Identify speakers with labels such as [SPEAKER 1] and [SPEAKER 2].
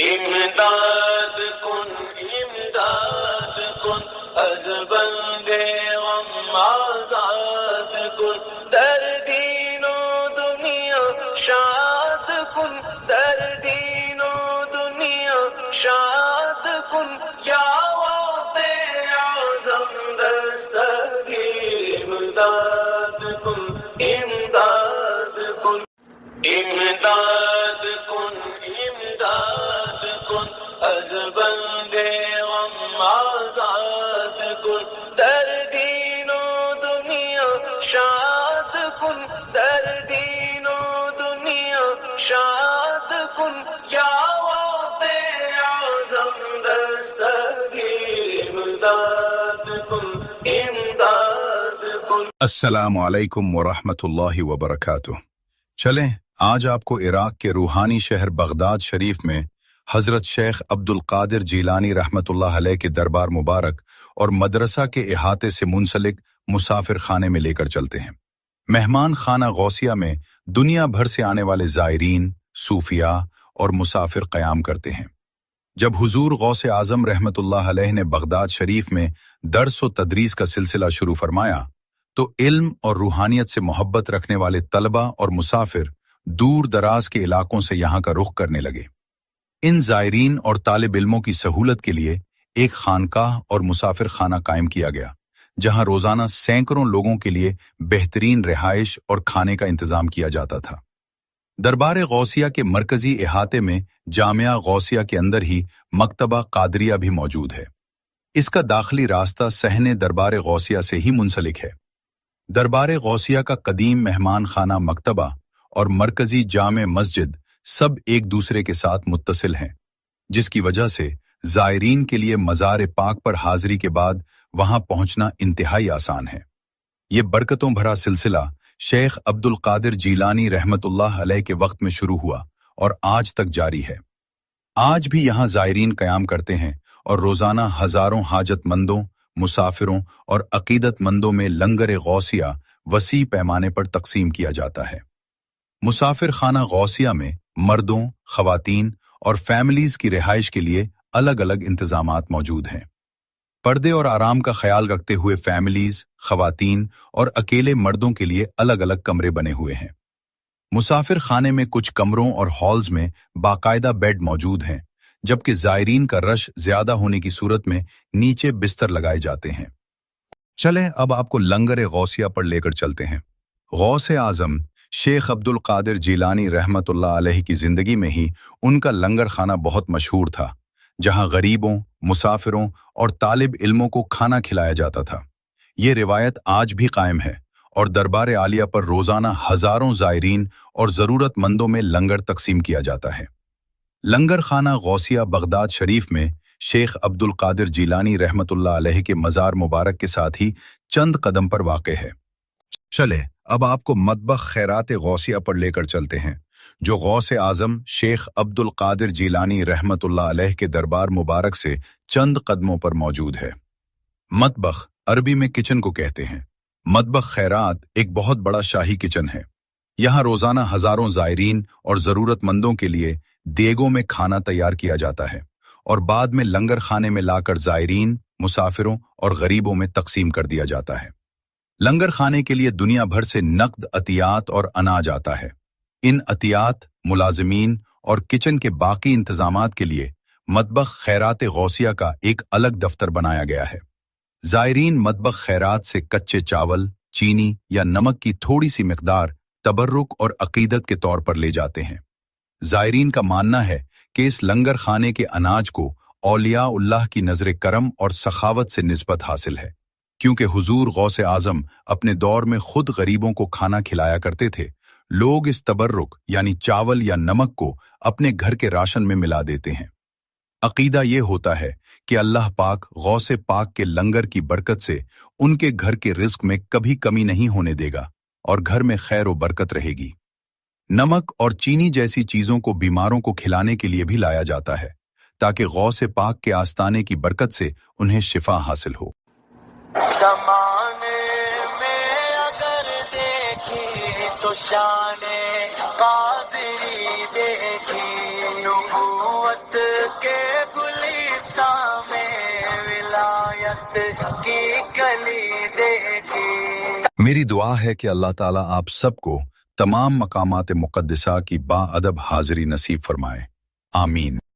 [SPEAKER 1] امداد کن از بندے غم آزاد کن، در دین و دنیا شاد کن، در دین و دنیا شاد کن، یا وقت اعظم دستگیر امداد کن، امداد کن، امداد کن، امداد کن از بندے غم آزاد کن، در دین و دنیا شاد کن، در دین و دنیا شاد کن، یا وقت اعظم دستگیر امداد کن، امداد کن۔
[SPEAKER 2] السلام علیکم ورحمۃ اللہ وبرکاتہ۔ چلیں آج آپ کو عراق کے روحانی شہر بغداد شریف میں حضرت شیخ عبد القادر جیلانی رحمۃ اللہ علیہ کے دربار مبارک اور مدرسہ کے احاطے سے منسلک مسافر خانے میں لے کر چلتے ہیں۔ مہمان خانہ غوثیہ میں دنیا بھر سے آنے والے زائرین، صوفیاء اور مسافر قیام کرتے ہیں۔ جب حضور غوث اعظم رحمۃ اللہ علیہ نے بغداد شریف میں درس و تدریس کا سلسلہ شروع فرمایا تو علم اور روحانیت سے محبت رکھنے والے طلبہ اور مسافر دور دراز کے علاقوں سے یہاں کا رخ کرنے لگے۔ ان زائرین اور طالب علموں کی سہولت کے لیے ایک خانقاہ اور مسافر خانہ قائم کیا گیا، جہاں روزانہ سینکڑوں لوگوں کے لیے بہترین رہائش اور کھانے کا انتظام کیا جاتا تھا۔ دربار غوثیہ کے مرکزی احاطے میں جامعہ غوثیہ کے اندر ہی مکتبہ قادریہ بھی موجود ہے۔ اس کا داخلی راستہ صحن دربار غوثیہ سے ہی منسلک ہے۔ دربار غوثیہ کا قدیم مہمان خانہ مکتبہ اور مرکزی جامع مسجد سب ایک دوسرے کے ساتھ متصل ہیں، جس کی وجہ سے زائرین کے لیے مزار پاک پر حاضری کے بعد وہاں پہنچنا انتہائی آسان ہے۔ یہ برکتوں بھرا سلسلہ شیخ عبد القادر جیلانی رحمۃ اللہ علیہ کے وقت میں شروع ہوا اور آج تک جاری ہے۔ آج بھی یہاں زائرین قیام کرتے ہیں اور روزانہ ہزاروں حاجت مندوں، مسافروں اور عقیدت مندوں میں لنگر غوثیہ وسیع پیمانے پر تقسیم کیا جاتا ہے۔ مسافر خانہ غوثیہ میں مردوں، خواتین اور فیملیز کی رہائش کے لیے الگ الگ انتظامات موجود ہیں۔ پردے اور آرام کا خیال رکھتے ہوئے فیملیز، خواتین اور اکیلے مردوں کے لیے الگ الگ کمرے بنے ہوئے ہیں۔ مسافر خانے میں کچھ کمروں اور ہالز میں باقاعدہ بیڈ موجود ہیں، جبکہ زائرین کا رش زیادہ ہونے کی صورت میں نیچے بستر لگائے جاتے ہیں۔ چلیں اب آپ کو لنگر غوثیہ پر لے کر چلتے ہیں۔ غوث اعظم شیخ عبد القادر جیلانی رحمۃ اللہ علیہ کی زندگی میں ہی ان کا لنگر خانہ بہت مشہور تھا، جہاں غریبوں، مسافروں اور طالب علموں کو کھانا کھلایا جاتا تھا۔ یہ روایت آج بھی قائم ہے اور دربار عالیہ پر روزانہ ہزاروں زائرین اور ضرورت مندوں میں لنگر تقسیم کیا جاتا ہے۔ لنگر خانہ غوثیہ بغداد شریف میں شیخ عبد القادر جیلانی رحمۃ اللہ علیہ کے مزار مبارک کے ساتھ ہی چند قدم پر واقع ہے۔ چلے اب آپ کو مطبخ خیرات غوثیہ پر لے کر چلتے ہیں، جو غوث اعظم شیخ عبد القادر جیلانی رحمۃ اللہ علیہ کے دربار مبارک سے چند قدموں پر موجود ہے۔ مطبخ عربی میں کچن کو کہتے ہیں۔ مطبخ خیرات ایک بہت بڑا شاہی کچن ہے۔ یہاں روزانہ ہزاروں زائرین اور ضرورت مندوں کے لیے دیگوں میں کھانا تیار کیا جاتا ہے اور بعد میں لنگر خانے میں لا کر زائرین، مسافروں اور غریبوں میں تقسیم کر دیا جاتا ہے۔ لنگر خانے کے لیے دنیا بھر سے نقد عطیات اور اناج آتا ہے۔ ان عطیات، ملازمین اور کچن کے باقی انتظامات کے لیے مطبخ خیرات غوثیہ کا ایک الگ دفتر بنایا گیا ہے۔ زائرین مطبخ خیرات سے کچے چاول، چینی یا نمک کی تھوڑی سی مقدار تبرک اور عقیدت کے طور پر لے جاتے ہیں۔ زائرین کا ماننا ہے کہ اس لنگر خانے کے اناج کو اولیاء اللہ کی نظر کرم اور سخاوت سے نسبت حاصل ہے، کیونکہ حضور غوث اعظم اپنے دور میں خود غریبوں کو کھانا کھلایا کرتے تھے۔ لوگ اس تبرک یعنی چاول یا نمک کو اپنے گھر کے راشن میں ملا دیتے ہیں۔ عقیدہ یہ ہوتا ہے کہ اللہ پاک غوث پاک کے لنگر کی برکت سے ان کے گھر کے رزق میں کبھی کمی نہیں ہونے دے گا اور گھر میں خیر و برکت رہے گی۔ نمک اور چینی جیسی چیزوں کو بیماروں کو کھلانے کے لیے بھی لایا جاتا ہے، تاکہ غوث پاک کے آستانے کی برکت سے انہیں شفا حاصل ہو۔
[SPEAKER 1] زمانے میں اگر دیکھی تو شان قادری دیکھی، نبوت جنت کے گلستان میں ولایت کی کلی دیکھی۔
[SPEAKER 2] میری دعا ہے کہ اللہ تعالیٰ آپ سب کو تمام مقامات مقدسہ کی با ادب حاضری نصیب فرمائے، آمین۔